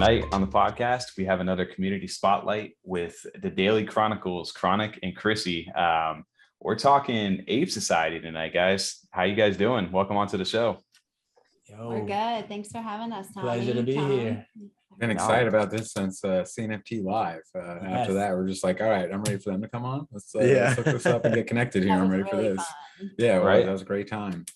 Tonight on the podcast, we have another community spotlight with the Daily ChroniCles, Chronic and Krissy. We're talking Ape Society tonight, guys. How you guys doing? Welcome onto the show. Yo. We're good. Thanks for having us, Tommy. Pleasure to be here. Been excited about this since CNFT Live. After that, we're just like, all right, I'm ready for them to come on. Let's look this up and get connected here. I'm ready for this. Fun. Yeah, well, that was a great time.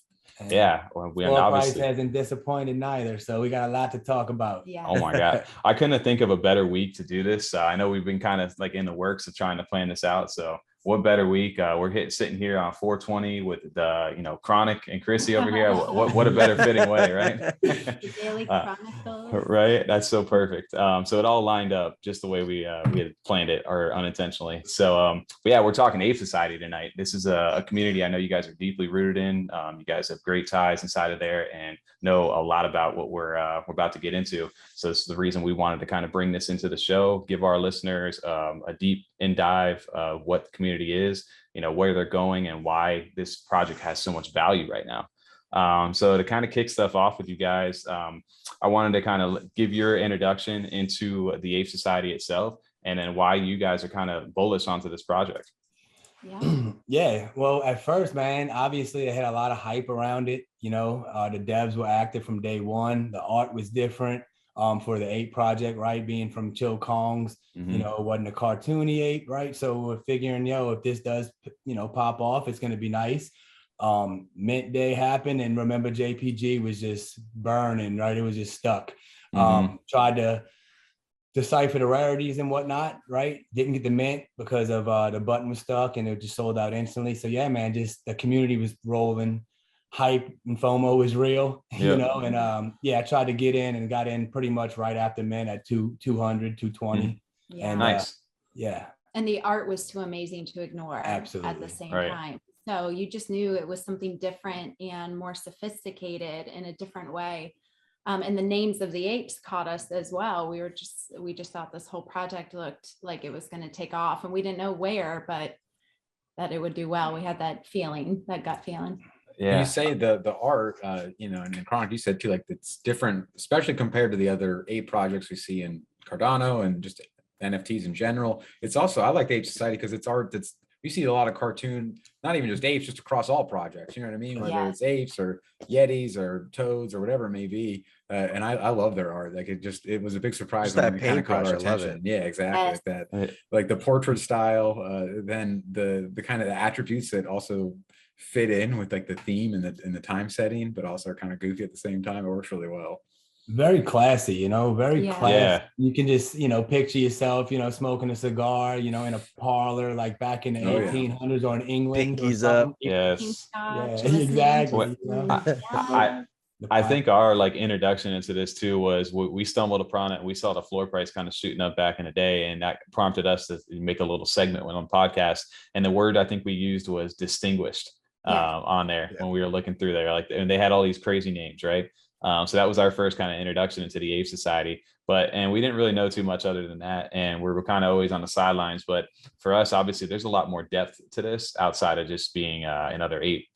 Yeah, well, we obviously price hasn't disappointed neither, so we got a lot to talk about. Yeah. Oh my God, I couldn't think of a better week to do this. I know we've been kind of like in the works of trying to plan this out. So what better week? We're sitting here on 420 with the Chronic and Krissy over here. What a better fitting way, right? The Daily ChroniCles. Right, that's so perfect. So it all lined up just the way we had planned it, or unintentionally. So but yeah, we're talking Ape Society tonight. This is a community I know you guys are deeply rooted in. You guys have great ties inside of there and know a lot about what we're about to get into. So this is the reason we wanted to kind of bring this into the show, give our listeners a deep in dive of what the community is, where they're going and why this project has so much value right now. So to kind of kick stuff off with you guys, I wanted to kind of give your introduction into the Ape Society itself, and then why you guys are kind of bullish onto this project. Yeah. Well, at first, man, obviously it had a lot of hype around it. The devs were active from day one. The art was different for the Ape project, right? Being from Chill Kong's, it wasn't a cartoony ape, right? So we're figuring, if this does, pop off, it's going to be nice. Mint Day happened, and remember JPG was just burning, right? It was just stuck. Tried to decipher the rarities and whatnot, right? Didn't get the mint because of the button was stuck and it just sold out instantly. So yeah, man, just the community was rolling. Hype and FOMO was real, and I tried to get in and got in pretty much right after mint at 200, 220. Yeah. And nice. And the art was too amazing to ignore. Absolutely. At the same time. So you just knew it was something different and more sophisticated in a different way. And the names of the apes caught us as well. We just thought this whole project looked like it was going to take off, and we didn't know where, but that it would do well. We had that feeling, that gut feeling. Yeah. You say the art, and in Chronic, you said too, like it's different, especially compared to the other Ape projects we see in Cardano and just NFTs in general. It's also, I like the Ape Society because it's art that's, we see a lot of cartoon, not even just apes, just across all projects. You know what I mean? Whether it's apes or Yetis or toads or whatever it may be. And I love their art. Like it was a big surprise when it kind of caught our attention. Yeah, exactly. Like that, like the portrait style, then the kind of the attributes that also fit in with like the theme and the time setting, but also are kind of goofy at the same time. It works really well. Very classy, very classy. Yeah. You can just, picture yourself, smoking a cigar, in a parlor, like back in the 1800s or in England. Pinkies up. Yes. Yeah, exactly. I think our introduction into this too was we stumbled upon it and we saw the floor price kind of shooting up back in the day, and that prompted us to make a little segment on podcast. And the word I think we used was distinguished on there when we were looking through there. And they had all these crazy names, right? So that was our first kind of introduction into the Ape Society, and we didn't really know too much other than that. And we were kind of always on the sidelines, but for us, obviously there's a lot more depth to this outside of just being another ape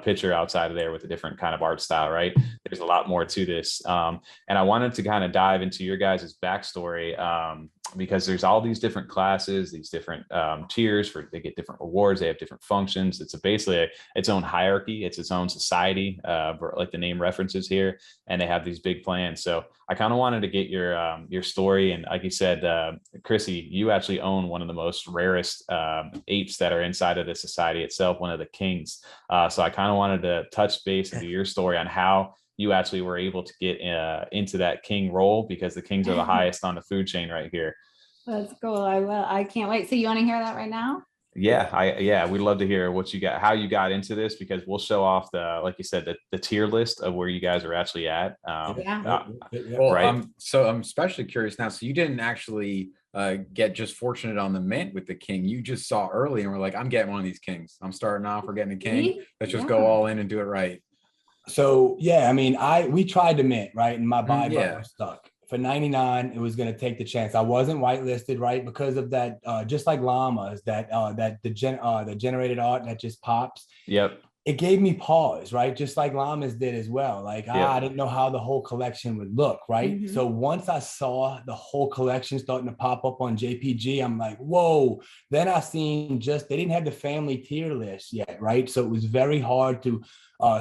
picture outside of there with a different kind of art style, right? There's a lot more to this. And I wanted to kind of dive into your guys' backstory because there's all these different classes, these different tiers they get different rewards. They have different functions. It's basically its own hierarchy. It's its own society, like the name references here, and they have these big plans. So I kind of wanted to get your story. And like you said, Krissy, you actually own one of the most rarest apes that are inside of the society itself, one of the kings. So I kind of wanted to touch base into your story on how you actually were able to get into that king role, because the kings are the highest on the food chain right here. That's cool. I can't wait. So you want to hear that right now? Yeah, we'd love to hear what you got, how you got into this, because we'll show off like you said, the tier list of where you guys are actually at. Right. So I'm especially curious now. So you didn't actually get just fortunate on the mint with the king. You just saw early and were like, I'm getting one of these kings. I'm starting off. We're getting a king. Let's just go all in and do it right. So we tried to mint, right, and my buy button was stuck. For 99, it was going to take the chance. I wasn't whitelisted, right, because of that. Just like llamas, that the generated art that just pops. Yep. it gave me pause, right? Just like llamas did as well. Like, I didn't know how the whole collection would look, right? Mhm. So once I saw the whole collection starting to pop up on JPG, I'm like, whoa. Then I seen they didn't have the family tier list yet, right? So it was very hard to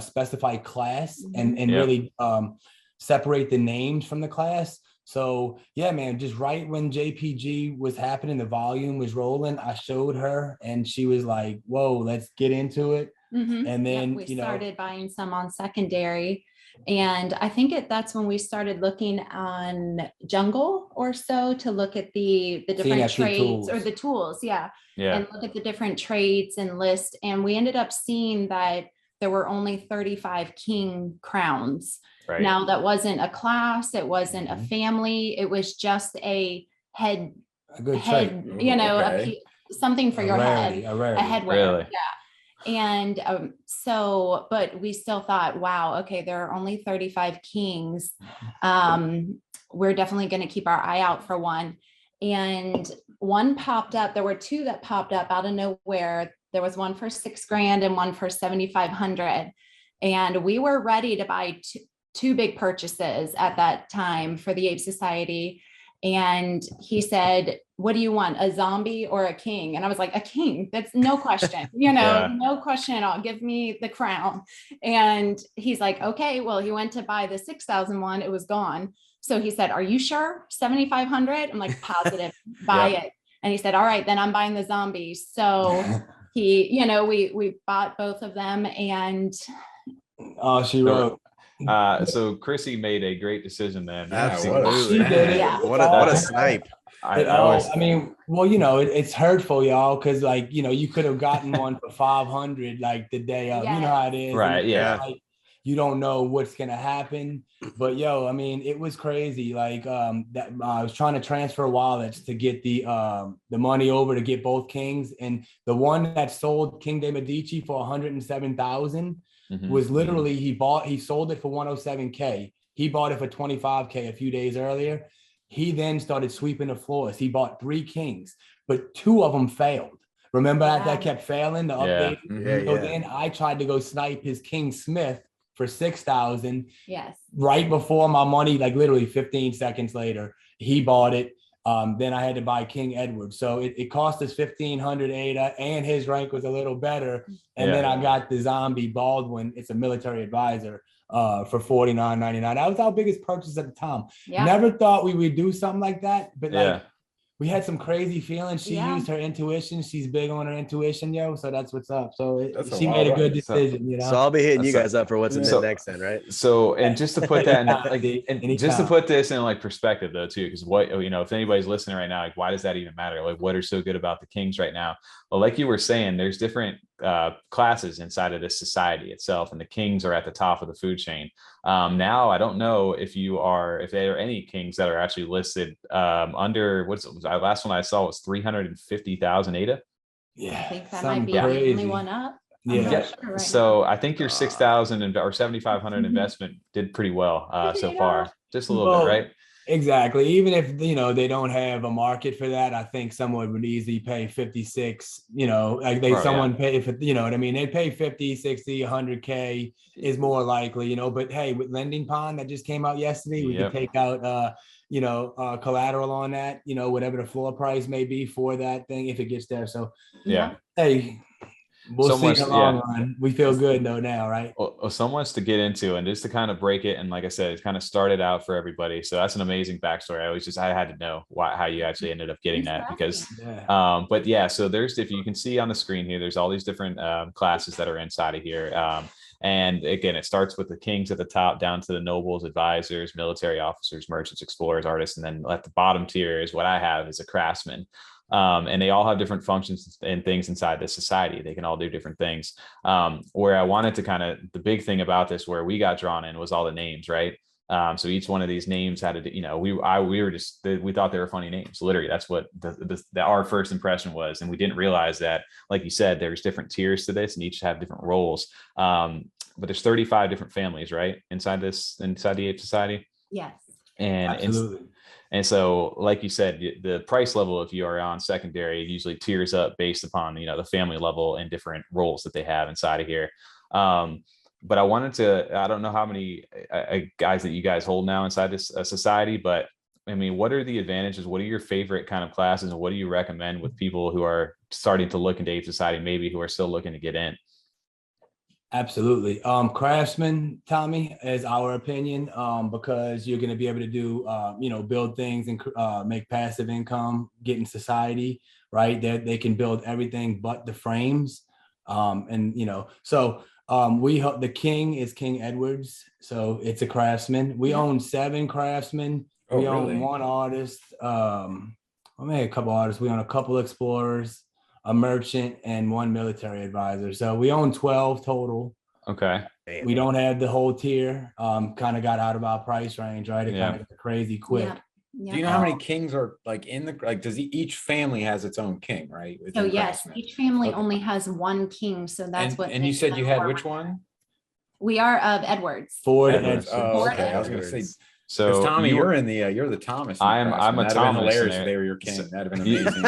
specify class and really separate the names from the class. So yeah, man, just right when JPG was happening, the volume was rolling, I showed her and she was like, whoa, let's get into it. And then we started buying some on secondary, and I think that's when we started looking on Jungle or so to look at the different CNFT trades tools. or the tools, and look at the different trades and list. And we ended up seeing that there were only 35 king crowns. Right. Now that wasn't a class, it wasn't a family, it was just a head, a good trait. you know, something for your rarity, head, a headwear. Really? And so, but we still thought, wow, okay, there are only 35 kings. We're definitely going to keep our eye out for one. And one popped up. There were two that popped up out of nowhere. There was one for $6,000 and one for 7,500. And we were ready to buy two big purchases at that time for the Ape Society. And he said, what do you want, a zombie or a king? And I was like, a king, that's no question, no question at all. Give me the crown. And he's like, okay, well, he went to buy the 6,000 one. It was gone. So he said, are you sure? 7,500? I'm like, positive, buy it. And he said, all right, then I'm buying the zombie. So he, we bought both of them. And she wrote. So Krissy made a great decision then. Absolutely. What a snipe. I mean, well, it's hurtful, y'all, because like, you could have gotten one for 500 like the day of. You know how it is. Right. Like, you don't know what's gonna happen. But I mean, it was crazy. Like that I was trying to transfer wallets to get the money over to get both kings. And the one that sold King de Medici for 107,000 was literally he sold it for 107K. He bought it for 25K a few days earlier. He then started sweeping the floors. He bought 3 kings, but 2 of them failed. Remember that kept failing the update? So then I tried to go snipe his King Smith for 6,000. Yes. Right before my money, like literally 15 seconds later, he bought it. Then I had to buy King Edward. So it cost us 1,500 ADA, and his rank was a little better. And then I got the zombie Baldwin. It's a military advisor for $49.99. That was our biggest purchase at the time. Never thought we would do something like that. But like, we had some crazy feelings. She used her intuition. She's big on her intuition, so that's what's up. So she made a good decision, So I'll be hitting you guys up for what's in the next then, right? So, and just to put that in, just to put this in like perspective though, too, because what, if anybody's listening right now, like, why does that even matter? Like, what are so good about the kings right now? Well, like you were saying, there's different classes inside of this society itself, and the kings are at the top of the food chain. Now, I don't know if there are any kings that are actually listed under last one I saw was 350,000 ADA. I think that might be the only one up. So I think your 6,000 or 7,500 investment did pretty well so far, just a little bit, right? Exactly. Even if they don't have a market for that, I think someone would easily pay 56. Like pay for, what I mean. They'd pay 50, 60, 100K is more likely. But hey, with Lending Pond that just came out yesterday, we could take out collateral on that. Whatever the floor price may be for that thing if it gets there. So hey. We'll see in the long run. We feel good though now, right? Well, so much to get into, and just to kind of break it, and like I said, it's kind of started out for everybody. So that's an amazing backstory. I had to know how you actually ended up getting that, because but yeah, so if you can see on the screen here, there's all these different classes that are inside of here. And again, it starts with the kings at the top, down to the nobles, advisors, military officers, merchants, explorers, artists, and then at the bottom tier is what I have is a craftsman. And they all have different functions and things inside this society. They can all do different things. Where I wanted to the big thing about this, where we got drawn in, was all the names, right? So each one of these names had to, we thought they were funny names. Literally, that's what our first impression was. And we didn't realize that, like you said, there's different tiers to this, and each have different roles. But there's 35 different families, right? Inside the Ape Society. Yes. And And so, like you said, the price level, if you are on secondary, usually tiers up based upon, the family level and different roles that they have inside of here. But I wanted to, I don't know how many guys that you guys hold now inside this society, but I mean, what are the advantages? What are your favorite kind of classes, and what do you recommend with people who are starting to look into Ape Society, maybe who are still looking to get in? Absolutely. Craftsmen, Tommy, is our opinion, because you're going to be able to do, build things and make passive income, get in society, right? They can build everything but the frames. The king is King Edwards. So it's a craftsman. We own 7 craftsmen. We own 1 artist. A couple artists. We own a couple explorers, a merchant, and 1 military advisor. So we own 12 total. Okay. We don't have the whole tier. Kind of got out of our price range, right? It kind of got crazy quick. Yeah. Yeah. Do you know how many kings are like in the, like, does each family has its own king, right? So yes, each family only has 1 king. So that's what. And you said you had which one? We are of Edwards. Ford Edwards. Oh, Ford okay. I was Edwards. gonna say, So Tommy, you're the Thomas. I'm a That'd Thomas. Hilarious if they were your king. That'd have been amazing.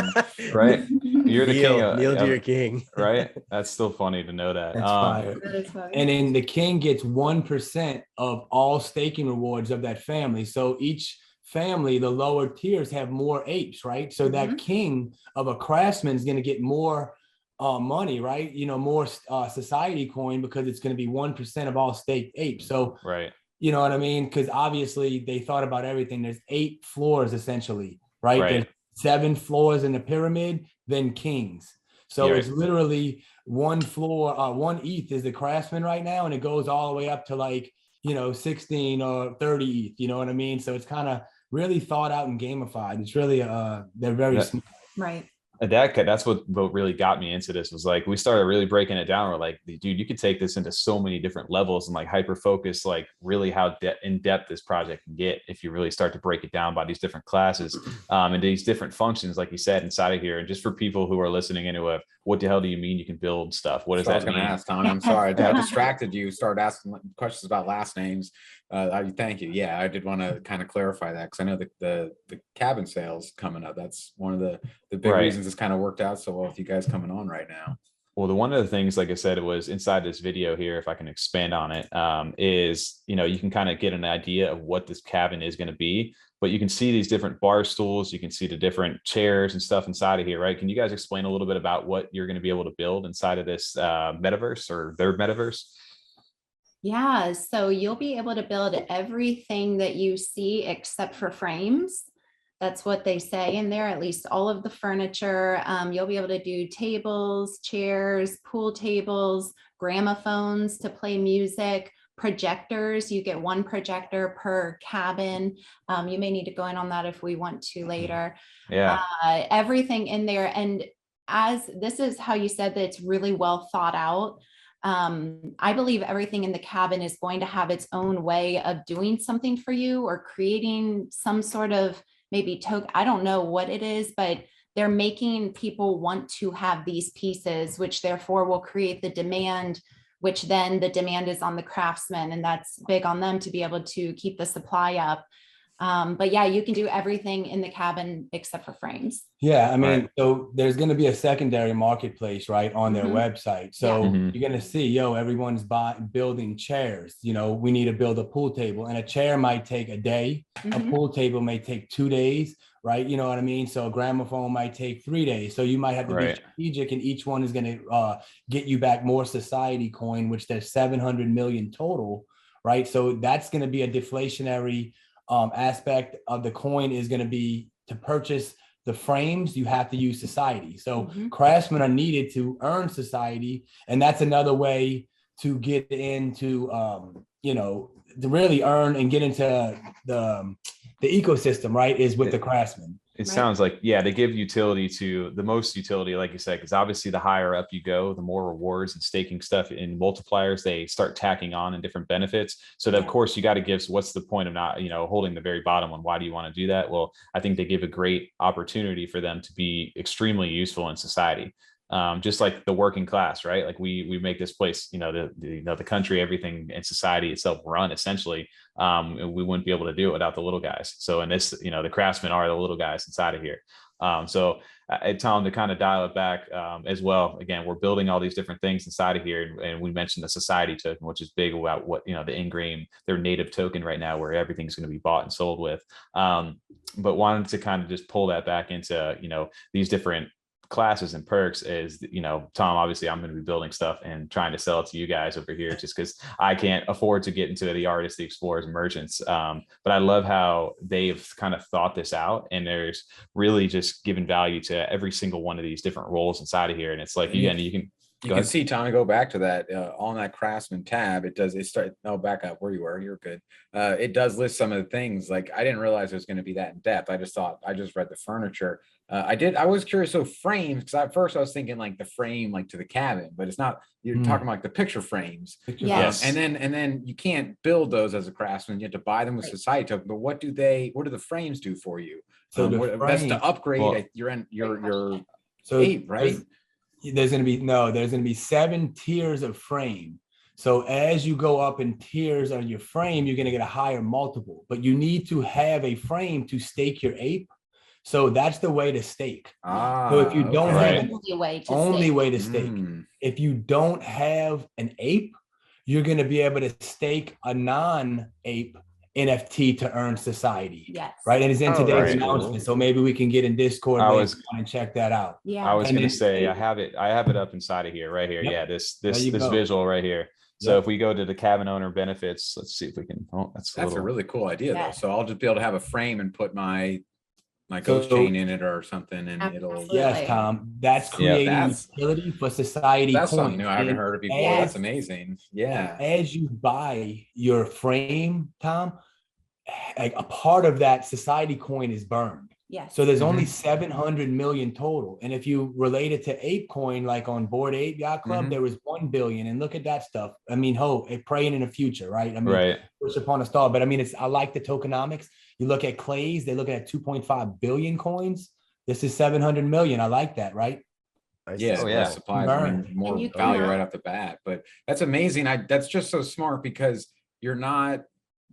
Right? You're the king. Kneel to your king. Right? That's still funny to know that. That's fire. That is funny. And then the king gets 1% of all staking rewards of that family. So each family, the lower tiers have more apes, right? So that king of a craftsman is going to get more money, right? More society coin, because it's going to be 1% of all staked apes. So, right. You know what I mean? Because obviously they thought about everything. There's 8 floors essentially, right? There's 7 floors in the pyramid, then kings. So it's literally 1 floor, 1 ETH is the craftsman right now, and it goes all the way up to 16 or 30 ETH. You know what I mean? So it's kind of really thought out and gamified. It's really they're very smart. Right. That's what really got me into this, was like, we started really breaking it down. We're like, dude, you could take this into so many different levels and hyper focus, really how in depth this project can get if you really start to break it down by these different classes and these different functions, like you said, inside of here. And just for people who are listening into what the hell do you mean you can build stuff? What does that mean? I was going to ask, Tommy. I'm sorry, I distracted you. Started asking questions about last names. Thank you. Yeah, I did want to kind of clarify that, because I know the cabin sales coming up. That's one of the big reasons it's kind of worked out so well with you guys coming on right now. Well, one of the things, like I said, it was inside this video here, if I can expand on it, is, you can kind of get an idea of what this cabin is going to be, but you can see these different bar stools, you can see the different chairs and stuff inside of here, right? Can you guys explain a little bit about what you're going to be able to build inside of this metaverse, or their metaverse? Yeah, so you'll be able to build everything that you see except for frames. That's what they say in there, at least all of the furniture. You'll be able to do tables, chairs, pool tables, gramophones to play music, projectors. You get 1 projector per cabin. You may need to go in on that if we want to later. Yeah. Everything in there. And as this is how you said that it's really well thought out. I believe everything in the cabin is going to have its own way of doing something for you, or creating some sort of maybe token. I don't know what it is, but they're making people want to have these pieces, which therefore will create the demand, which then the demand is on the craftsmen, and that's big on them to be able to keep the supply up. But yeah, you can do everything in the cabin except for frames. Yeah, I mean, so there's going to be a secondary marketplace, right, on their website. So you're going to see, everyone's building chairs. We need to build a pool table, and a chair might take a day. A pool table may take 2 days, right? You know what I mean? So a gramophone might take 3 days. So you might have to be strategic, and each one is going to get you back more society coin, which there's 700 million total, right? So that's going to be a deflationary aspect of the coin. Is going to be to purchase the frames, you have to use society. So craftsmen are needed to earn society. And that's another way to get into, to really earn and get into the ecosystem, right, is with the craftsmen. It sounds like, they give utility to the most utility, like you said, because obviously the higher up you go, the more rewards and staking stuff and multipliers they start tacking on and different benefits. So that, of course, you got to give, so what's the point of not, holding the very bottom one? Why do you want to do that? Well, I think they give a great opportunity for them to be extremely useful in society. just like the working class, right? Like we make this place, the country, everything in society itself run essentially. We wouldn't be able to do it without the little guys. So in this, the craftsmen are the little guys inside of here. So I tell them to kind of dial it back as well. Again, we're building all these different things inside of here. And we mentioned the society token, which is big about what, the in-game, their native token right now, where everything's going to be bought and sold with. But wanted to kind of just pull that back into, these different classes and perks is, Tom, obviously I'm going to be building stuff and trying to sell it to you guys over here just because I can't afford to get into the artists, the explorers, merchants. But I love how they've kind of thought this out, and there's really just given value to every single one of these different roles inside of here. And it's like, again, you can see, Tommy, go back to that on that Craftsman tab. Back up where you were. You're good. It does list some of the things. Like, I didn't realize it was going to be that in depth. I just read the furniture. I was curious. So frames, because at first I was thinking like the frame, like to the cabin, but it's not. You're talking about like the picture frames. Yes. And then you can't build those as a craftsman. You have to buy them with society token. But what do the frames do for you? So that's to upgrade your Ape, right? There's going to be 7 tiers of frame. So as you go up in tiers on your frame, you're going to get a higher multiple, but you need to have a frame to stake your ape. So that's the way to stake. So if you don't have an only way to stake, if you don't have an ape, you're going to be able to stake a non-ape NFT to earn society. Yes. Right. And it's in today's announcement. Cool. So maybe we can get in Discord and check that out. Yeah. I was going to say, I have it up inside of here, right here. Yep. Yeah. This visual right here. So if we go to the cabin owner benefits, let's see if we can, that's a really cool idea though. So I'll just be able to have a frame and put my ghost chain in it or something, and it'll. Yes, Tom. That's creating utility for society. That's something new I haven't heard of before. That's amazing. Yeah. As you buy your frame, Tom, like a part of that society coin is burned. Yes. So there's only 700 million total. And if you relate it to Ape coin, like on Bored Ape Yacht Club, there was 1 billion. And look at that stuff. I mean, praying in the future, right? I mean, push upon a star. But I mean, I like the tokenomics. You look at Clay's, they look at 2.5 billion coins. This is 700 million. I like that, right? Yeah, supplies more value right off the bat. But that's amazing. That's just so smart, because you're not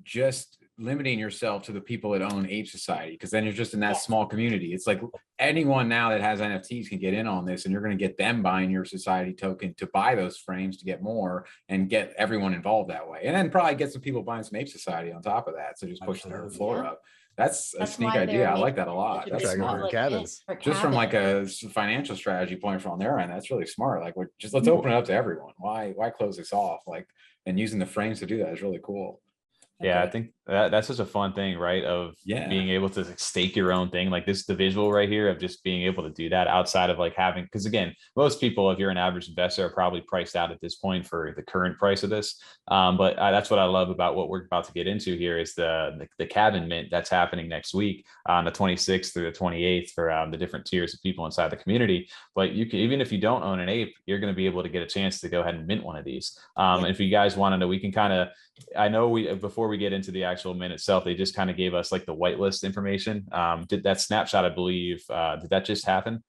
just limiting yourself to the people that own Ape Society, because then you're just in that small community. It's like anyone now that has NFTs can get in on this, and you're going to get them buying your society token to buy those frames to get more and get everyone involved that way. And then probably get some people buying some Ape Society on top of that. So just push their floor up. That's a sneak idea. I like that a lot. That's smart. Just from like a financial strategy point from their end, that's really smart. Like, let's open it up to everyone. Why close this off? And using the frames to do that is really cool. Yeah, I think that's such a fun thing, right? Of being able to stake your own thing, like this, the visual right here of just being able to do that outside of like having, because again, most people, if you're an average investor, are probably priced out at this point for the current price of this. But that's what I love about what we're about to get into here is the cabin mint that's happening next week on the 26th through the 28th for the different tiers of people inside the community. But you can, even if you don't own an ape, you're going to be able to get a chance to go ahead and mint one of these. If you guys want to know, we can kind of, I know before we get into the actual mint itself, they just kind of gave us like the whitelist information. Did that snapshot, I believe, did that just happen?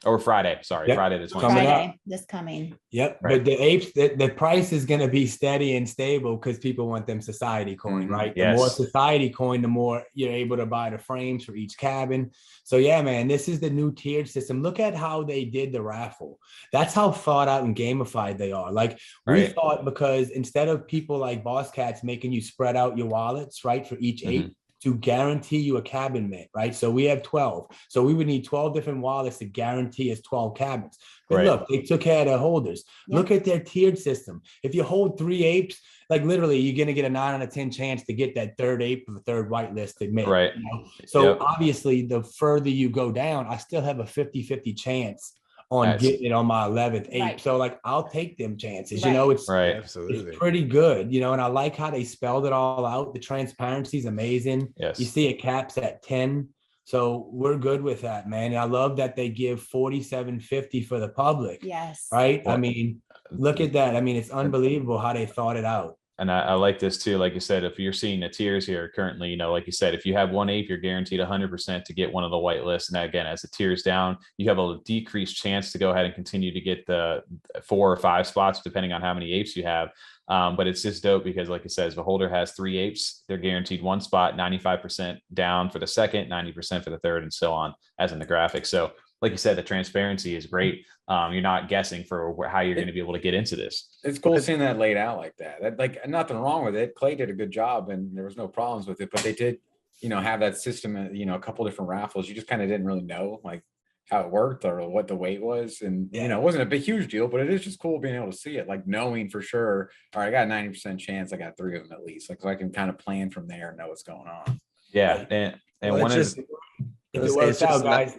Or Friday, sorry, Friday the 26th. Friday, this coming. Yep, right. But the apes, the price is going to be steady and stable because people want them society coin, right? The more society coin, the more you're able to buy the frames for each cabin. So yeah, man, this is the new tiered system. Look at how they did the raffle. That's how thought out and gamified they are. Like we thought, because instead of people like Boss Cats making you spread out your wallets, right, for each ape, to guarantee you a cabin mint, right? So we have 12. So we would need 12 different wallets to guarantee us 12 cabins. But look, they took care of their holders. Look at their tiered system. If you hold 3 apes, like literally you're going to get a 9 out of 10 chance to get that third ape or third whitelisted mint. Right. You know? So obviously the further you go down, I still have a 50-50 chance on getting it on my 11th ape. So like, I'll take them chances, you know, it's pretty good, you know, and I like how they spelled it all out. The transparency is amazing. You see it caps at 10. So we're good with that, man. And I love that they give $47.50 for the public. Yes. Right. I mean, look at that. I mean, it's unbelievable how they thought it out. And I like this too. Like you said, if you're seeing the tiers here currently, you know, like you said, if you have one ape, you're guaranteed 100% to get one of the whitelists. And again, as the tiers down, you have a decreased chance to go ahead and continue to get the 4 or 5 spots, depending on how many apes you have. But it's just dope because, like it says, the holder has 3 apes. They're guaranteed 1 spot, 95% down for the second, 90% for the third, and so on, as in the graphic. So, like you said, the transparency is great. You're not guessing for how you're going to be able to get into this. It's cool seeing that laid out like that. Like, nothing wrong with it. Clay did a good job, and there was no problems with it. But they did, you know, have that system. You know, a couple different raffles. You just kind of didn't really know like how it worked or what the weight was, and you know, it wasn't a big huge deal. But it is just cool being able to see it, like knowing for sure. All right, I got a 90% chance. I got 3 of them at least. Like, so I can kind of plan from there and know what's going on. Yeah, and well, one is it works out, guys.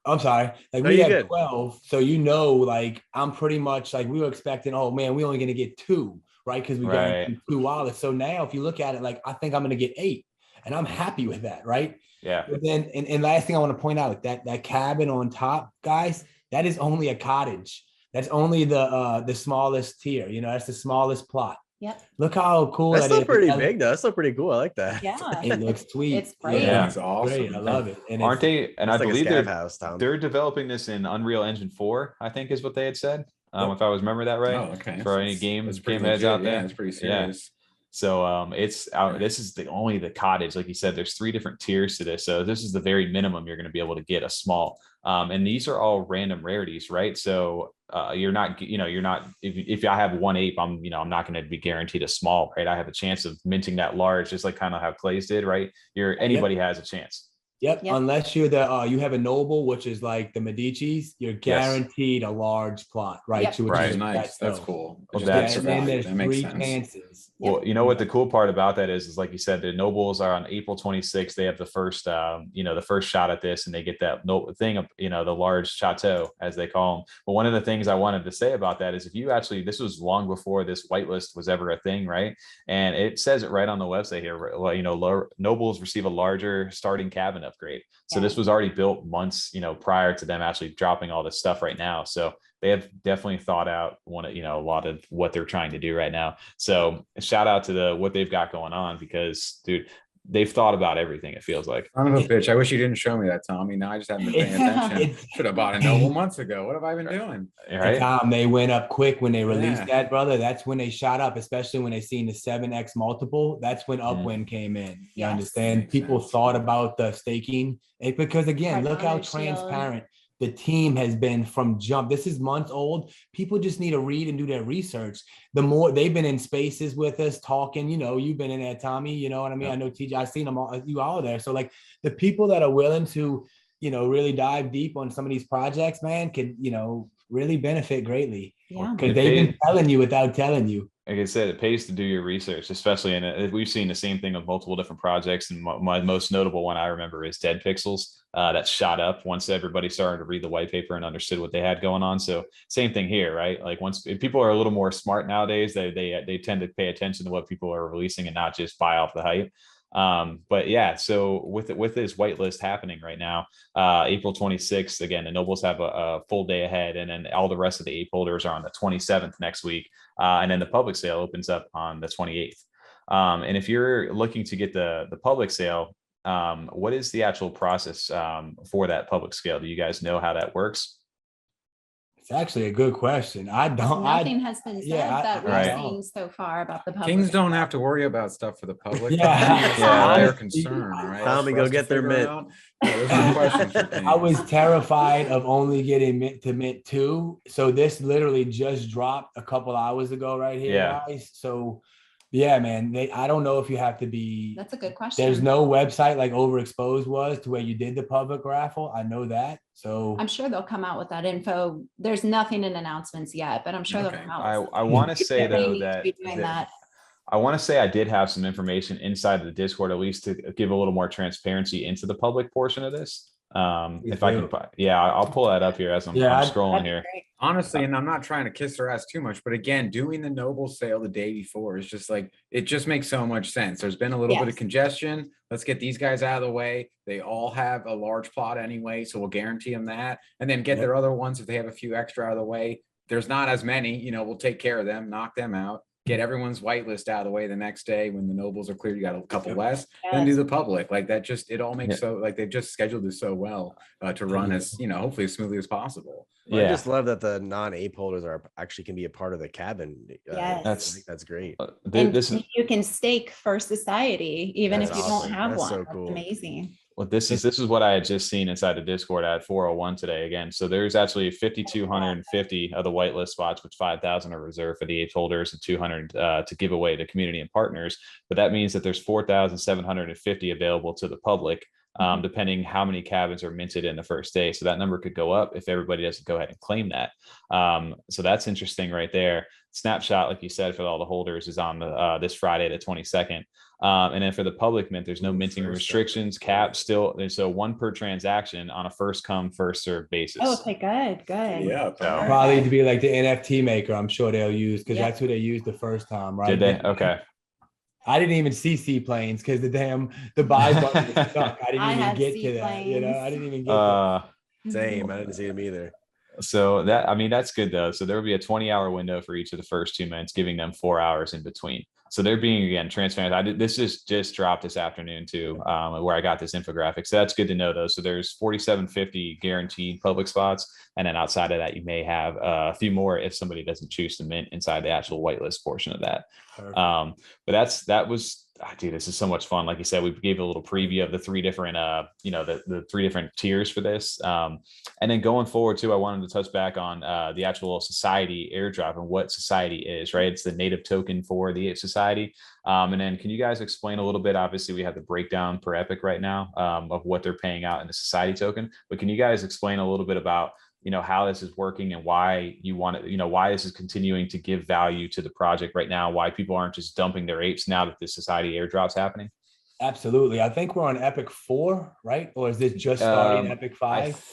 I'm sorry. Like we had 12. So, you know, like I'm pretty much like we were expecting, oh man, we're only going to get 2, right? Because we got 2 wallets. So now if you look at it, like I think I'm going to get 8 and I'm happy with that, right? Yeah. But then, and last thing I want to point out, that cabin on top, guys, that is only a cottage. That's only the smallest tier. You know, that's the smallest plot. Yep. Look how cool that's that is. Still pretty big though. That's still pretty cool. I like that. Yeah. It looks sweet. It's great. Yeah, it's awesome. Great. I love it. And aren't they? And I like believe they're developing this in Unreal Engine 4, I think is what they had said. If I was remember that right. Oh, okay. For any game heads legit. out there. Yeah, it's pretty serious. So it's out. This is only the cottage. Like you said, there's 3 different tiers to this. So this is the very minimum you're going to be able to get a small. And these are all random rarities, right? So you're not, if I have 1 ape, I'm not going to be guaranteed a small, right? I have a chance of minting that large, just like kind of how Clay's did, right? Anybody has a chance. Yep. Unless you're you have a noble, which is like the Medici's, you're guaranteed a large plot, right? Yep. Which is nice. That's cool. Well, and then there's 3 chances. Well, you know what the cool part about that is like you said, the nobles are on April 26th. They have the first, the first shot at this, and they get that thing of, the large chateau, as they call them. But one of the things I wanted to say about that is if you actually, this was long before this whitelist was ever a thing, right? And it says it right on the website here. Well, nobles receive a larger starting cabin upgrade. So this was already built months, prior to them actually dropping all this stuff right now. So they have definitely thought out a lot of what they're trying to do right now. So shout out to what they've got going on, because dude, they've thought about everything. It feels like. Son of a bitch. I wish you didn't show me that, Tommy. Now I just haven't been paying attention. Should have bought a noble months ago. What have I been doing? Right? Tom, they went up quick when they released that, brother. That's when they shot up, especially when they seen the 7x multiple. That's when upwind came in. You understand? People thought about the staking, because again, look how transparent the team has been from jump. This is months old. People just need to read and do their research. The more they've been in spaces with us talking, you've been in there, Tommy, you know what I mean? I know TJ, I've seen them all, you all there. So like the people that are willing to, really dive deep on some of these projects, man, could, really benefit greatly. Yeah. Because they've been telling you without telling you. Like I said, it pays to do your research, especially in we've seen the same thing with multiple different projects. And my most notable one I remember is Dead Pixels. That shot up once everybody started to read the white paper and understood what they had going on. So same thing here, right? Like if people are a little more smart nowadays, they tend to pay attention to what people are releasing and not just buy off the hype. But yeah, so with this whitelist happening right now, April 26th, again, the nobles have a full day ahead, and then all the rest of the ape holders are on the 27th next week. And then the public sale opens up on the 28th. And if you're looking to get the public sale, what is the actual process for that public sale? Do you guys know how that works? It's actually a good question. Nothing has been said that we've seen so far about the public. Kings don't have to worry about stuff for the public. Yeah. Their concern, right? Tommy, go get their mint. I was terrified of only getting mint to mint 2. So this literally just dropped a couple hours ago right here, guys. So yeah, man, I don't know if you have to be. That's a good question. There's no website like Overexposed was to where you did the public raffle. I know that. So I'm sure they'll come out with that info. There's nothing in announcements yet, but I'm sure they'll come out. I want to say though that I want to say I did have some information inside of the Discord, at least to give a little more transparency into the public portion of this. If I can, I'll pull that up here as I'm scrolling here. Honestly, and I'm not trying to kiss their ass too much, but again, doing the noble sale the day before is just like, it just makes so much sense. There's been a little bit of congestion. Let's get these guys out of the way. They all have a large plot anyway, so we'll guarantee them that, and then get their other ones if they have a few extra out of the way. There's not as many, we'll take care of them, knock them out. get everyone's whitelist out of the way the next day when the nobles are cleared, you got a couple less, Yes. then do the public. Like that just, it all makes so, like they've just scheduled this so well to run as, hopefully as smoothly as possible. Well, I just love that the non-ape holders are actually can be a part of the cabin. Yes. I think that's great. You can stake for society, even if you don't have That's one. so That's cool. amazing. Well, this is what I had just seen inside the Discord at 401 today again. So there's actually 5,250 of the whitelist spots, which 5,000 are reserved for the Ape holders and 200 to give away to community and partners. But that means that there's 4,750 available to the public, depending how many cabins are minted in the first day. So that number could go up if everybody doesn't go ahead and claim that. So that's interesting right there. Snapshot, like you said, for all the holders is on the this Friday, the 22nd. And then for the public mint, there's no minting restrictions, caps still. There's a 1 per transaction on a first come, first served basis. Oh, okay, good. Yeah. Probably to be like the NFT maker, I'm sure they'll use, because that's who they used the first time, right? Did they? Okay. I didn't even see seaplanes because the buy button was stuck. I didn't even get to that. I didn't even get to that. Same. I didn't see them either. So that's good though. So there will be a 20-hour window for each of the first 2 minutes, giving them 4 hours in between. So they're being, again, transparent. This just dropped this afternoon too, where I got this infographic. So that's good to know though. So there's 4,750 guaranteed public spots. And then outside of that, you may have a few more if somebody doesn't choose to mint inside the actual whitelist portion of that. But that was, dude, this is so much fun. Like you said, we gave a little preview of the 3 different, the 3 different tiers for this. And then going forward too, I wanted to touch back on the actual society airdrop and what society is, right? It's the native token for the Ape Society. And then can you guys explain a little bit? Obviously, we have the breakdown per epic right now of what they're paying out in the society token. But can you guys explain a little bit about how this is working and why you want it, why this is continuing to give value to the project right now, why people aren't just dumping their apes now that the society airdrop's happening? Absolutely. I think we're on Epic 4, right? Or is this just starting Epic 5?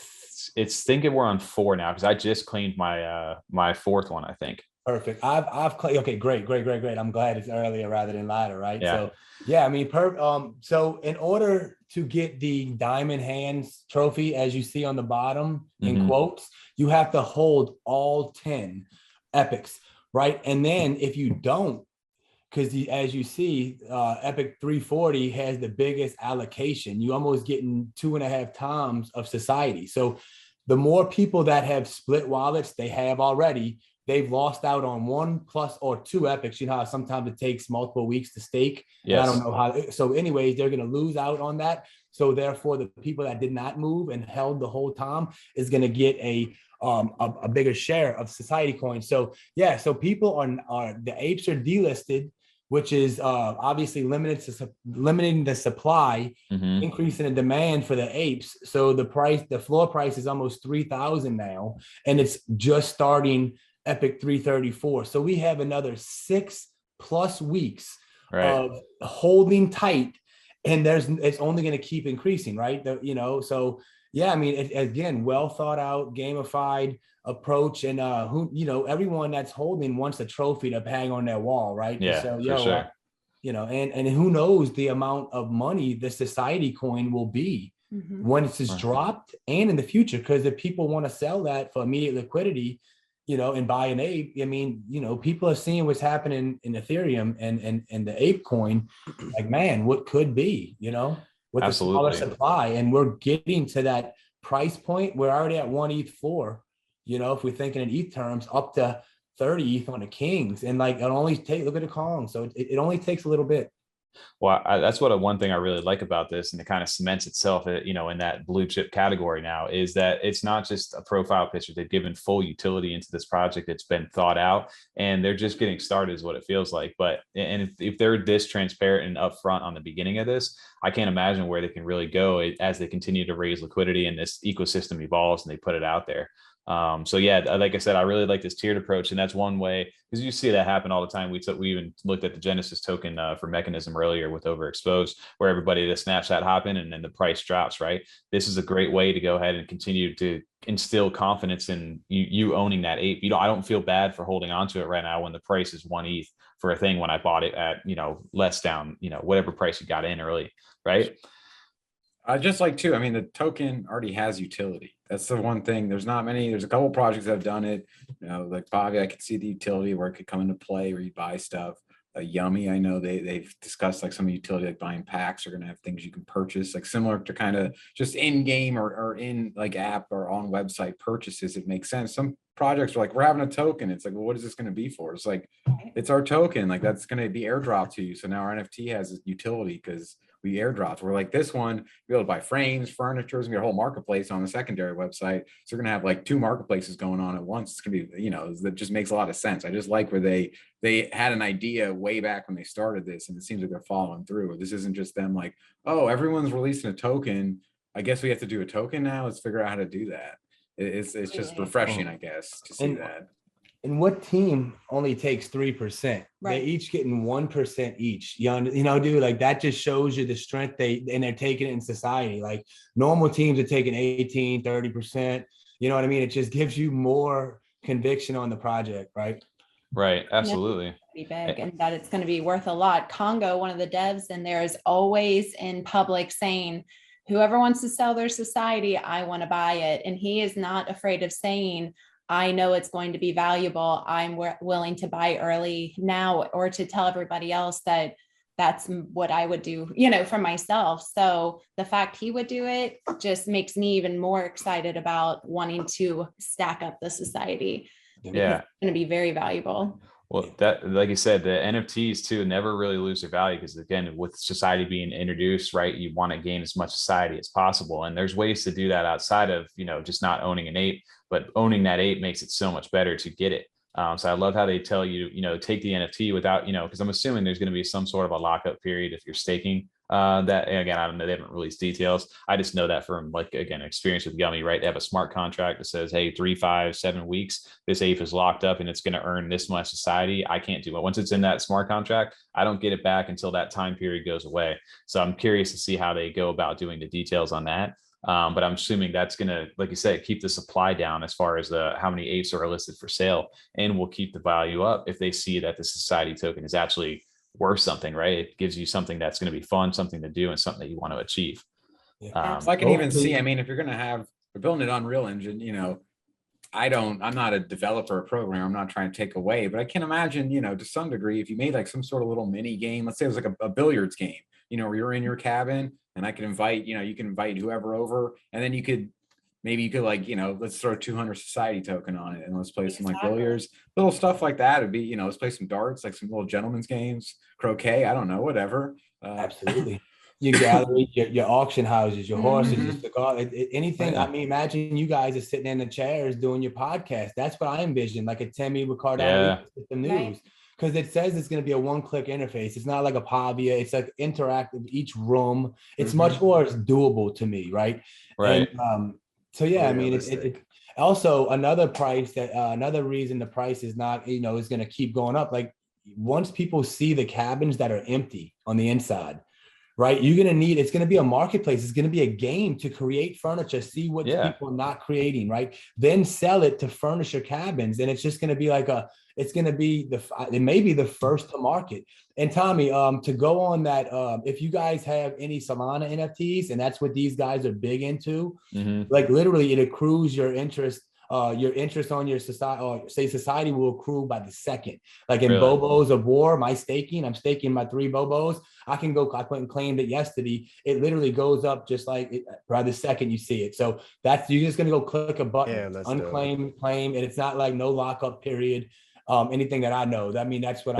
It's thinking we're on 4 now because I just claimed my my 4th one, I think. Perfect. I've claimed. Okay, great. I'm glad it's earlier rather than later, right? Yeah. So yeah, I mean, so in order to get the diamond hands trophy, as you see on the bottom in quotes, you have to hold all 10 epics, right? And then if you don't, because as you see, Epic 340 has the biggest allocation. You almost getting 2.5 times of society. So the more people that have split wallets they have already, they've lost out on 1 plus or 2 epics. You know how sometimes it takes multiple weeks to stake. Yes. I don't know how. So anyways, they're going to lose out on that. So therefore, the people that did not move and held the whole time is going to get a bigger share of society coins. So yeah, so people are the apes are delisted, which is obviously limiting the supply, increasing the demand for the apes. So the floor price is almost 3,000 now, and it's just starting Epic 334. So we have another 6+ weeks of holding tight, and it's only going to keep increasing, right? So yeah, I mean, again, well thought out, gamified approach, and everyone that's holding wants a trophy to hang on their wall, right? Yeah, so, for sure. And who knows the amount of money the society coin will be when it's dropped and in the future, because if people want to sell that for immediate liquidity, and buy an ape, I mean, people are seeing what's happening in Ethereum and the ape coin, like, man, what could be, with the smaller supply, and we're getting to that price point. We're already at 1 ETH floor, if we're thinking in ETH terms, up to 30 ETH on the Kings, and like, look at the Kong. So it only takes a little bit. Well, that's one thing I really like about this, and it kind of cements itself, in that blue chip category now, is that it's not just a profile picture. They've given full utility into this project. It's been thought out, and they're just getting started is what it feels like. But if they're this transparent and upfront on the beginning of this, I can't imagine where they can really go as they continue to raise liquidity and this ecosystem evolves and they put it out there. So yeah, like I said, I really like this tiered approach, and that's one way, because you see that happen all the time. We even looked at the Genesis token for Mechanism earlier with Overexposed, where everybody to snapshot hop in and then the price drops, right? This is a great way to go ahead and continue to instill confidence in you owning that ape. I don't feel bad for holding on to it right now when the price is 1 ETH for a thing when I bought it at, less down, whatever price you got in early, right? Just like too, I mean, the token already has utility. that's the one thing. There's not many. There's a couple projects that have done it. You know, like Bobby, I could see the utility where it could come into play where you buy stuff. Yummy, I know they've discussed like some utility, like buying packs are going to have things you can purchase, like similar to kind of just in game or in like app or on website purchases. It makes sense. Some projects are like, we're having a token. It's like, well, what is this going to be for? It's like, it's our token. Like that's going to be airdropped to you. So now our NFT has a utility because we airdropped. We're like, this one, you'll be able to buy frames, furniture, and get a whole marketplace on the secondary website. So we're gonna have like 2 marketplaces going on at once. It's gonna be, you know, that just makes a lot of sense. I just like where they had an idea way back when they started this, and it seems like they're following through. This isn't just them like, oh, everyone's releasing a token, I guess we have to do a token now. Let's figure out how to do that. It's just refreshing, I guess, to see that. And what team only takes 3%? Right. They're each getting 1% each. You know, dude, like that just shows you the strength and they're taking it in society. Like normal teams are taking 18, 30%. You know what I mean? It just gives you more conviction on the project, right? Right. Absolutely. Be big and that it's going to be worth a lot. Congo, one of the devs in there, is always in public saying, whoever wants to sell their society, I want to buy it. And he is not afraid of saying, I know it's going to be valuable. I'm willing to buy early now, or to tell everybody else that that's what I would do, you know, for myself. So the fact he would do it just makes me even more excited about wanting to stack up the society. Yeah. It's going to be very valuable. Well, that, like you said, the NFTs too never really lose their value because, again, with society being introduced, right, you want to gain as much society as possible. And there's ways to do that outside of, you know, just not owning an ape, but owning that ape makes it so much better to get it. So I love how they tell you, you know, take the NFT without, you know, because I'm assuming there's going to be some sort of a lockup period if you're staking that. Again, I don't know, they haven't released details. I just know that from, like, again, experience with Yummy, right? They have a smart contract that says, hey, 3, 5, 7 weeks, this ape is locked up and it's going to earn this much society. I can't do it. Once it's in that smart contract, I don't get it back until that time period goes away. So I'm curious to see how they go about doing the details on that. But I'm assuming that's going to, like you said, keep the supply down as far as how many apes are listed for sale, and will keep the value up if they see that the society token is actually worth something, right? It gives you something that's going to be fun, something to do, and something that you want to achieve. So I can even see, I mean, if you're going to have, we're building an Unreal Engine, you know, I'm not a developer or programmer. I'm not trying to take away, but I can imagine, you know, to some degree, if you made like some sort of little mini game, let's say it was like a billiards game, you know, where you're in your cabin and I can invite, you know, you can invite whoever over, and then you could like, you know, let's throw 200 society token on it and let's play some like billiards, little stuff like that. It'd be, you know, let's play some darts, like some little gentlemen's games, croquet, I don't know, whatever. Absolutely. Your gallery, your auction houses, your horses, your cigar, anything. Yeah. I mean, imagine you guys are sitting in the chairs doing your podcast. That's what I envision, like a Timmy with Cardano System News. Right. Because it says it's going to be a one-click interface. It's not like a Pavia. It's like interactive. Each room. It's much more doable to me, right? Right. And, so yeah, I mean, it also another price that another reason the price is not, you know, is going to keep going up. Like once people see the cabins that are empty on the inside, right? You're going to need, it's going to be a marketplace. It's going to be a game to create furniture, see what people are not creating, right? Then sell it to furnish your cabins. And it's just going to be like it's going to be it may be the first to market. And Tommy, to go on that, if you guys have any Solana NFTs, and that's what these guys are big into, like literally it accrues your interest on your society, or say society will accrue by the second. Like in Bobos of War, I'm staking my 3 Bobos. I went and claimed it yesterday. It literally goes up just like by the second you see it. So you're just going to go click a button, unclaim, claim, and it's not like no lockup period. Anything that I know. I mean, that's what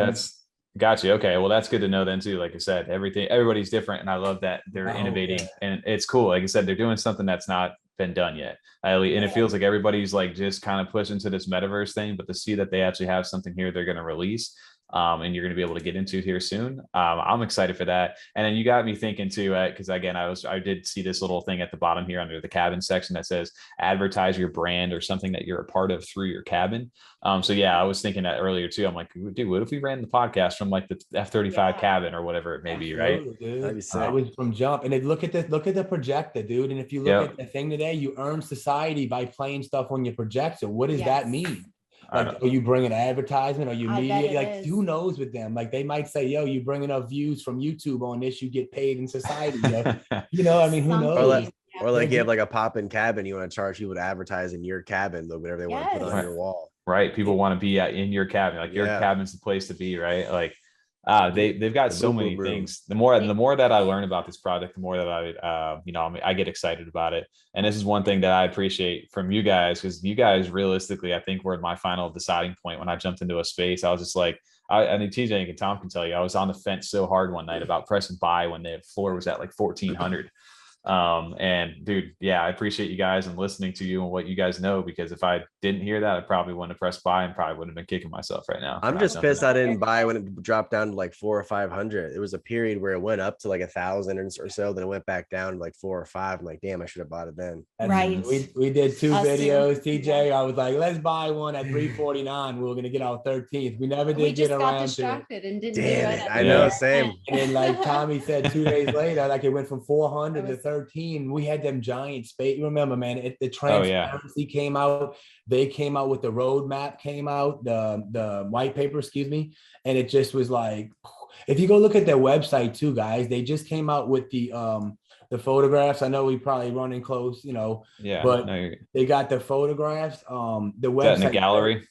Got you. Okay. Well, that's good to know then too. Like I said, everybody's different. And I love that they're innovating and it's cool. Like I said, they're doing something that's not been done yet. And it feels like everybody's like just kind of pushing to this metaverse thing, but to see that they actually have something here they're going to release, and you're going to be able to get into here soon. I'm excited for that. And then you got me thinking too, because again, I did see this little thing at the bottom here under the cabin section that says advertise your brand or something that you're a part of through your cabin. So yeah, I was thinking that earlier too. I'm like, dude, what if we ran the podcast from like the F-35 cabin or whatever it may be, right? That'd be sick. I was from jump. And look at the projector, dude. And if you look at the thing today, you earn society by playing stuff on your projector. What does that mean? Like, are you bringing advertisement? Are you media? Like, who knows with them? Like, they might say, yo, you bring enough views from YouTube on this, you get paid in society. You know, I mean, who knows? Or like you have like a pop-in cabin, you want to charge people to advertise in your cabin, whatever they want to put on Yes. your wall. Right. People want to be in your cabin, like your Yeah. cabin's the place to be, right? Like they've got The so boom, many boom, boom. things. The more that I learn about this project, the more that I get excited about it. And this is one thing that I appreciate from you guys, because you guys realistically, I think were my final deciding point when I jumped into a space. I was just like, I think TJ and Tom can tell you, I was on the fence so hard one night about pressing buy when the floor was at like 1,400. And dude, yeah, I appreciate you guys and listening to you and what you guys know, because if I didn't hear that, I probably wouldn't have pressed buy and probably wouldn't have been kicking myself right now. I'm just pissed I didn't buy when it dropped down to like 400 or 500. It was a period where it went up to like 1,000 or so, then it went back down to like 4 or 5. I'm like, damn, I should have bought it then. Right. We did 2 Us too. videos, TJ. I was like, let's buy one at 349. We were gonna get our 13th. We never We did just get got around to it. distracted and didn't Damn do it. it. I know, same. And then like Tommy said, 2 days later, like it went from 400 It to was- 13. We had them giant space. You remember, man, the Oh, yeah. transparency came out. They came out with the roadmap, came out, the white paper, excuse me. And it just was like, if you go look at their website too, guys, they just came out with the photographs. I know we probably running close, Yeah, but no, they got the photographs. The is that in website the gallery.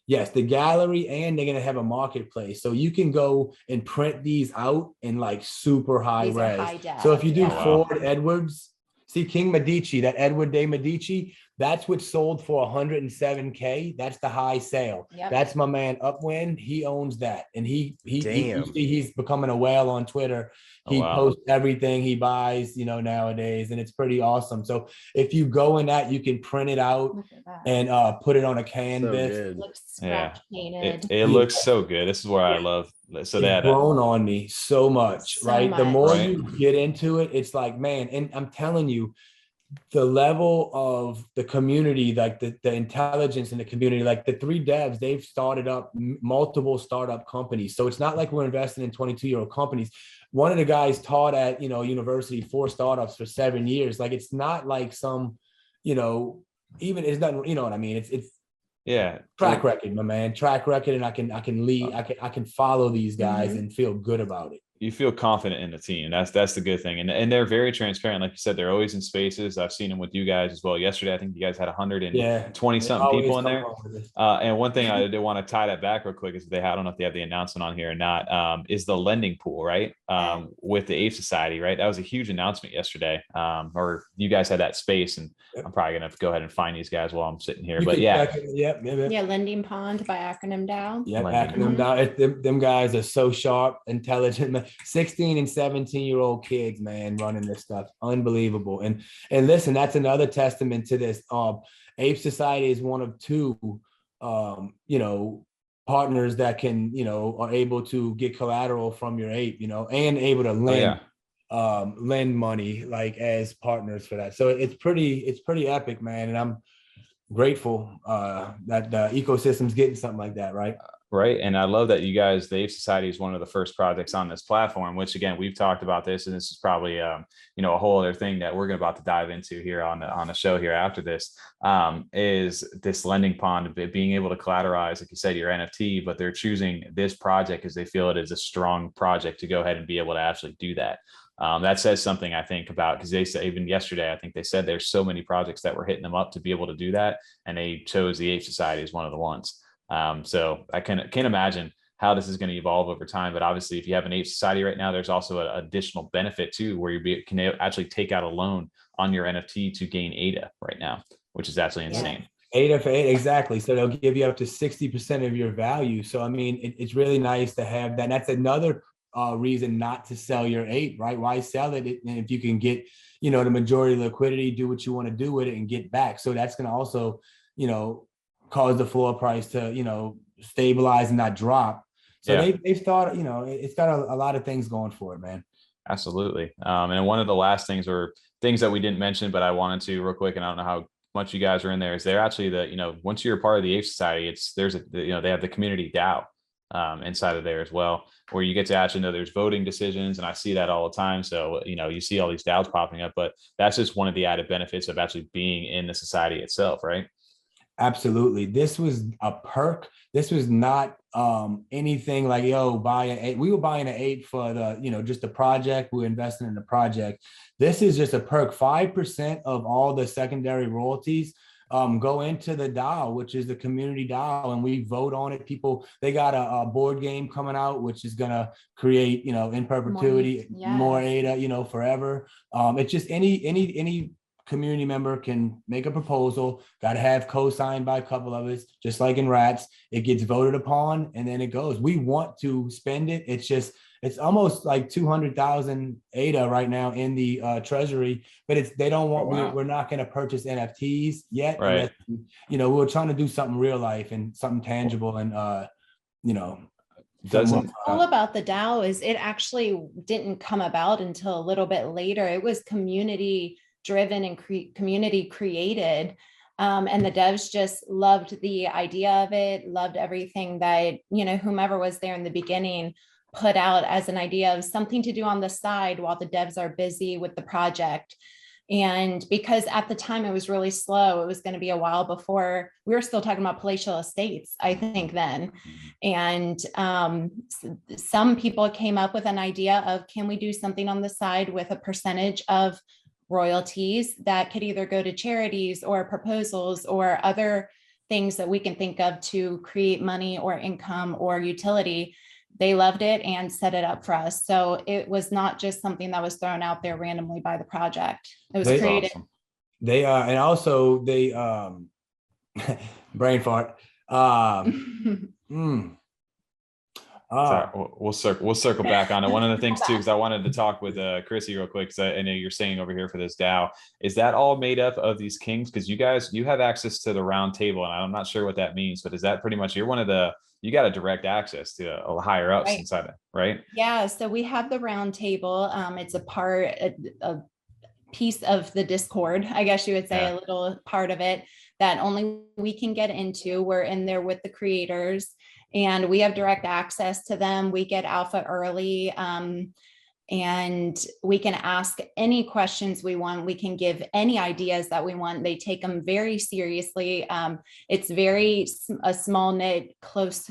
Yes, the gallery, and they're gonna have a marketplace, so you can go and print these out in like super high These are res. high def, So if you do yeah. Ford Edwards, see King Medici, that Edward de Medici, that's what sold for 107K. That's the high sale. Yep. That's my man Upwind. He owns that, and he you Damn. see he's becoming a whale on Twitter. Oh, He wow. posts everything he buys, nowadays, and it's pretty awesome. So if you go in that, you can print it out Look at that. and put it on a So canvas. good. Looks Yeah. scratch painted. It looks so good. This is where I love. So It's that grown on me so much, So right? The more much. you get into it, it's like, man, and I'm telling you, the level of the community, like the intelligence in the community, like the 3 devs, they've started up multiple startup companies. So it's not like we're investing in 22-year-old companies. One of the guys taught at, university 4 startups for 7 years. Like, it's not like some, even it's not, you know what I mean? It's yeah, track record, my man, track record. And I can lead, I can follow these guys Mhm. and feel good about it. you feel confident in the team. That's the good thing. And they're very transparent. Like you said, they're always in spaces. I've seen them with you guys as well. Yesterday, I think you guys had 120 something people in there. And one thing I did want to tie that back real quick is I don't know if they have the announcement on here or not, is the lending pool, right? With the Ape Society, right? That was a huge announcement yesterday. Or you guys had that space, and I'm probably gonna have to go ahead and find these guys while I'm sitting here. But yeah. Yeah, Lending Pond by Acronym DAO. Yeah, Lending. backing them down. Them guys are so sharp, intelligent, man. 16 and 17-year-old kids, man, running this stuff. Unbelievable. And listen, that's another testament to this. Ape Society is one of 2 partners that can, are able to get collateral from your ape, and able to lend lend money like as partners for that. So it's pretty epic, man. And I'm grateful that the ecosystem's getting something like that, right? Right. And I love that you guys, the Ape Society is one of the first projects on this platform, which again, we've talked about this, and this is probably, a whole other thing that we're about to dive into here on the show here after this, is this lending pond, being able to collateralize, like you said, your NFT, but they're choosing this project because they feel it is a strong project to go ahead and be able to actually do that. That says something, I think, about, because they said even yesterday, I think they said there's so many projects that were hitting them up to be able to do that, and they chose the Ape Society as one of the ones. So I can't imagine how this is going to evolve over time. But obviously, if you have an Ape Society right now, there's also an additional benefit too, where you can actually take out a loan on your NFT to gain ADA right now, which is absolutely insane. 8 for 8, exactly. So they'll give you up to 60% of your value. So I mean, it's really nice to have that. And that's another reason not to sell your ape, right? Why sell it? And if you can get, the majority liquidity, do what you want to do with it and get back. So that's going to also, cause the floor price to, stabilize and not drop. So they've thought, it's got a lot of things going for it, man. Absolutely. And one of the last things, or things that we didn't mention, but I wanted to real quick, and I don't know how much you guys are in there, is they're actually once you're a part of the Ape Society, they have the community DAO inside of there as well, where you get to actually know there's voting decisions, and I see that all the time. So you see all these DAOs popping up, but that's just one of the added benefits of actually being in the society itself, right? Absolutely. This was a perk. This was not anything like, yo, buy an ape. We were buying an ape for the, just the project. We were investing in the project. This is just a perk. 5% of all the secondary royalties go into the DAO, which is the community DAO, and we vote on it. People, they got a board game coming out, which is gonna create, in perpetuity, more ADA, forever. It's just any community member can make a proposal, got to have co-signed by a couple of us, just like in rats. It gets voted upon and then it goes. We want to spend it. It's almost like 200,000 ADA right now in the treasury, but they don't want, we're not going to purchase NFTs yet. Right. Unless, we're trying to do something real life and something tangible and, What's cool about the DAO is it actually didn't come about until a little bit later. It was community driven and community created. And the devs just loved the idea of it, loved everything that, whomever was there in the beginning put out as an idea of something to do on the side while the devs are busy with the project. And because at the time it was really slow, it was going to be a while before we were still talking about palatial estates, I think then. And some people came up with an idea of, can we do something on the side with a percentage of royalties that could either go to charities or proposals or other things that we can think of to create money or income or utility. They loved it and set it up for us. So it was not just something that was thrown out there randomly by the project. It was created. Awesome. They and also they brain fart. Sorry, we'll circle back on it. One of the things too, because I wanted to talk with Krissy real quick, because I know you're saying over here for this DAO, is that all made up of these kings? Because you have access to the round table, and I'm not sure what that means, but is that pretty much you got a direct access to a higher ups inside it, right? Yeah, so we have the round table. It's a piece of the Discord, I guess you would say, a little part of it that only we can get into. We're in there with the creators, and we have direct access to them. We get alpha early, and we can ask any questions we want. We can give any ideas that we want. They take them very seriously. It's a small knit, close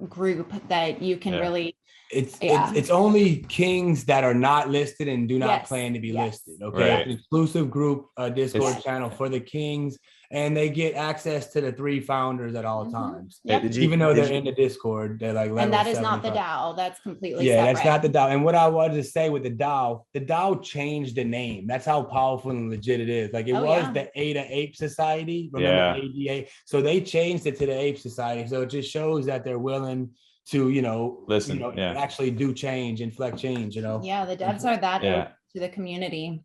group that you can really. It's only kings that are not listed and do not plan to be listed. Okay, right. It's an exclusive group Discord channel for the kings, and they get access to the 3 founders at all times. Yep. Even though they're in the Discord, they're like, and that is not the DAO. That's completely separate. That's not the DAO. And what I wanted to say with the DAO changed the name. That's how powerful and legit it is. Like it was the Ape Society. Remember ADA? So they changed it to the Ape Society. So it just shows that they're willing to listen, actually do change, inflect change. The devs are that to the community.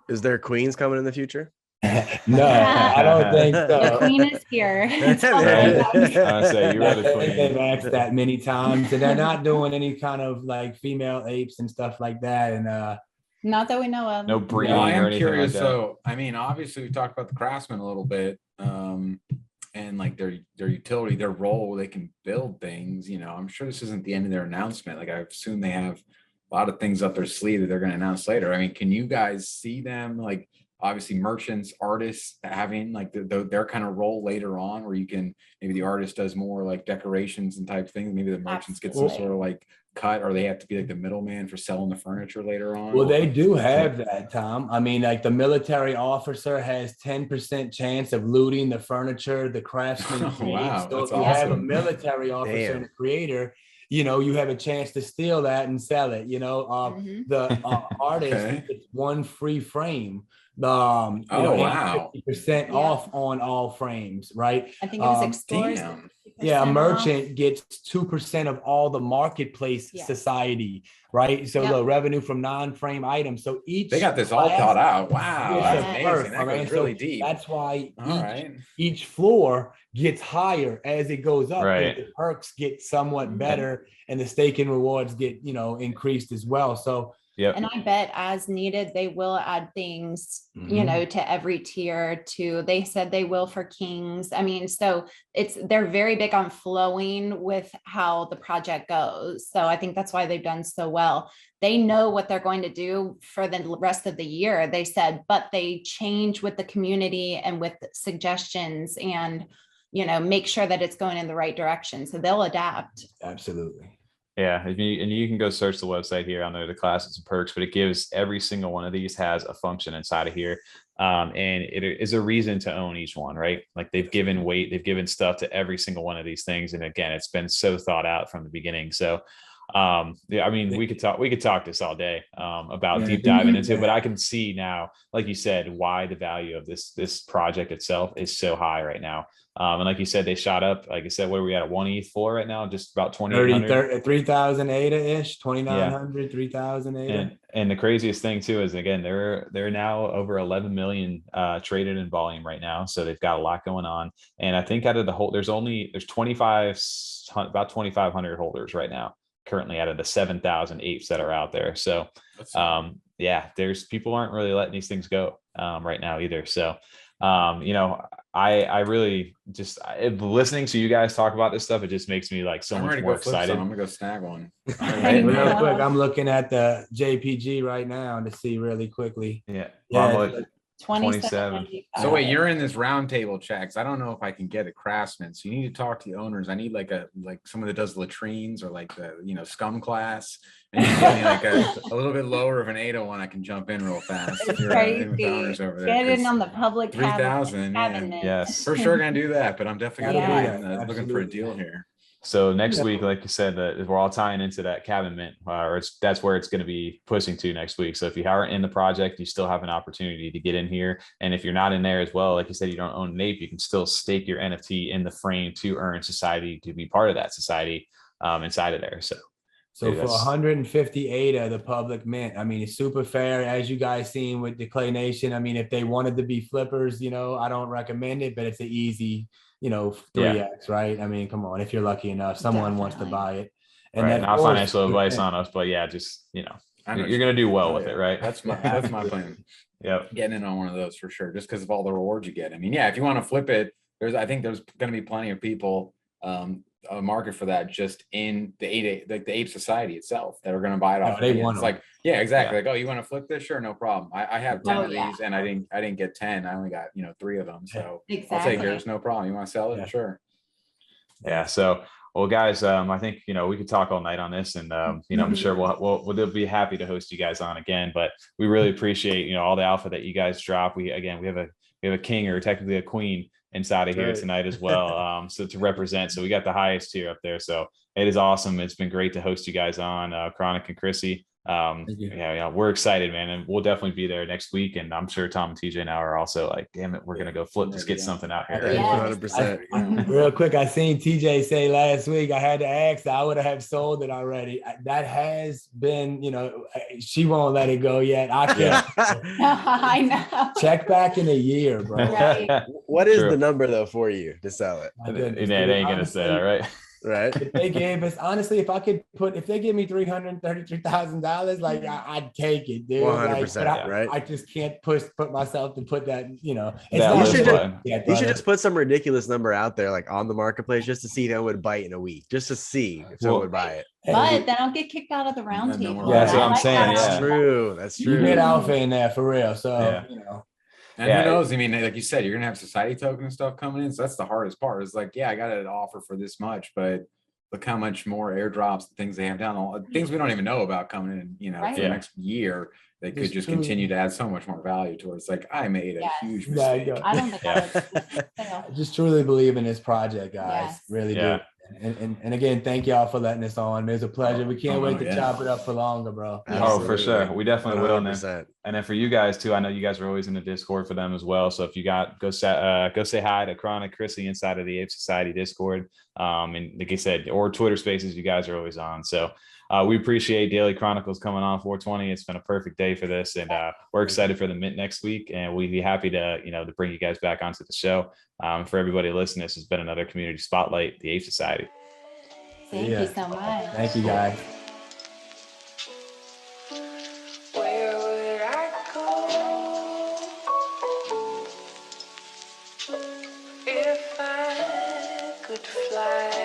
Is there queens coming in the future? No, I don't think so. The queen is here. I say you are the queen. They've asked that many times, and they're not doing any kind of like female apes and stuff like that. And not that we know of. No breeding. I am or anything curious. Like that. So, I mean, obviously, we talked about the Craftsmen a little bit, and like their utility, their role. They can build things. I'm sure this isn't the end of their announcement. Like I assume they have a lot of things up their sleeve that they're going to announce later. I mean, can you guys see them like? Obviously merchants, artists having like their kind of role later on, where you can, maybe the artist does more like decorations and type things. Maybe the merchants get some sort of like cut, or they have to be like the middleman for selling the furniture later on. Well, they do have that, Tom. I mean, like the military officer has 10% chance of looting the furniture, the craftsman. Wow, so if you have a military officer and a creator, you have a chance to steal that and sell it. The artist gets 1 free frame. 50% off on all frames, right? I think it was exclusive. A merchant gets 2% of all the marketplace society, right? So the revenue from non-frame items. So they got this all thought out. Wow, that's amazing. That goes really deep. That's why each floor gets higher as it goes up. Right. The perks get somewhat better, and the stake and rewards get increased as well. So Yep. And I bet as needed, they will add things, you know, to every tier too. They said they will for kings. I mean, so they're very big on flowing with how the project goes. So I think that's why they've done so well. They know what they're going to do for the rest of the year, they said, but they change with the community and with suggestions and, you know, make sure that it's going in the right direction. So they'll adapt. Absolutely. Yeah, and you can go search the website here on the classes and perks, but it gives every single one of these has a function inside of here. And it is a reason to own each one, right? Like they've given weight, they've given stuff to every single one of these things. And again, it's been so thought out from the beginning. So yeah, I mean, we could talk this all day about deep diving into it, but I can see now, like you said, why the value of this project itself is so high right now. And like you said, they shot up. Like I said, what are we at 1 ETH for right now? Just about 2,800, 3,000 ADA ish, 2,900, 3,000 ADA. And the craziest thing too is, again, they're now over 11 million traded in volume right now. So they've got a lot going on. And I think out of the whole, there's 2,500 holders right now, currently out of the 7,000 apes that are out there. So yeah, there's people aren't really letting these things go right now either. So you know, I really just listening to you guys talk about this stuff, it just makes me like so much more excited. I'm gonna go snag one. Real quick, I'm looking at the JPG right now to see really quickly. Yeah. 27. So wait, you're in this roundtable chat, because I don't know if I can get a Craftsman. So you need to talk to the owners. I need like someone that does latrines or like the scum class. And you give me like a little bit lower of an 801, I can jump in real fast. It's crazy. Get in on the public 3,000. Yeah. Yes. For sure gonna do that, but I'm definitely Yeah. looking for a deal here. So next week, like you said, that we're all tying into that cabin mint, or that's where it's going to be pushing to next week. So if you aren't in the project, you still have an opportunity to get in here. And if you're not in there as well, like you said, you don't own an ape, you can still stake your NFT in the frame to earn society, to be part of that society inside of there. So for 150 ADA, the public mint, I mean, it's super fair, as you guys seen with the Clay Nation. I mean, if they wanted to be flippers, you know, I don't recommend it, but it's an easy, 3x, right? I mean, come on, if you're lucky enough, someone wants to buy it. And right, then not financial advice on us, but yeah, just, you're going to do well with it, right? That's my plan. Yep. Getting in on one of those for sure, just because of all the rewards you get. I mean, yeah, if you want to flip it, I think there's going to be plenty of people, a market for that just in the Ape Society itself that are going to buy it off. It's like, yeah, exactly. Yeah. Like, oh, you want to flip this? Sure, no problem. I have 10 of these, and I didn't get 10. I only got 3 of them. So I'll take yours, no problem. You want to sell it? Yeah. Sure. Yeah. So, well, guys, I think we could talk all night on this, and I'm sure we'll be happy to host you guys on again. But we really appreciate all the alpha that you guys drop. We have a king, or technically a queen, inside of here tonight as well, so to represent. So we got the highest tier up there, so it is awesome. It's been great to host you guys on Chronic and Krissy. We're excited, man, and we'll definitely be there next week. And I'm sure Tom and TJ now are also like, damn it, we're gonna go flip, just get something out here. 100%. Real quick, I seen TJ say last week, I had to ask, I would have sold it already. That has been, she won't let it go yet. I can't. I know. Check back in a year, bro. Right. What is the number though for you to sell it? It ain't gonna say that, right? Right. If they gave us, honestly, if they give me $333,000, like I'd take it, dude. 100%, right? I just can't put myself to put that, You should just put some ridiculous number out there, like on the marketplace, just to see if it would bite in a week, just to see if someone would buy it. But then I'll get kicked out of the round table. Yeah, that's what I'm saying. That's true. That's true. You get alpha in there for real. So, And who knows? I mean, like you said, you're gonna have society token and stuff coming in. So that's the hardest part. It's like, yeah, I got an offer for this much, but look how much more airdrops, things they have down, all things we don't even know about coming in, for the next year. They could just continue to add so much more value towards. Like, I made a huge mistake. I don't think I just truly believe in this project, guys. Yes. Really do. And again, thank y'all for letting us on. It was a pleasure. We can't wait to chop it up for longer, bro. Oh, for sure. We definitely will. And then for you guys too, I know you guys are always in the Discord for them as well. So if you go say hi to Chronic Krissy inside of the Ape Society Discord. And like I said, or Twitter Spaces, you guys are always on. So we appreciate Daily ChroniCles coming on 420. It's been a perfect day for this, and we're excited for the mint next week. And we'd be happy to to bring you guys back onto the show. For everybody listening, this has been another community spotlight, the Ape Society. Thank you so much. Thank you, guys. could fly.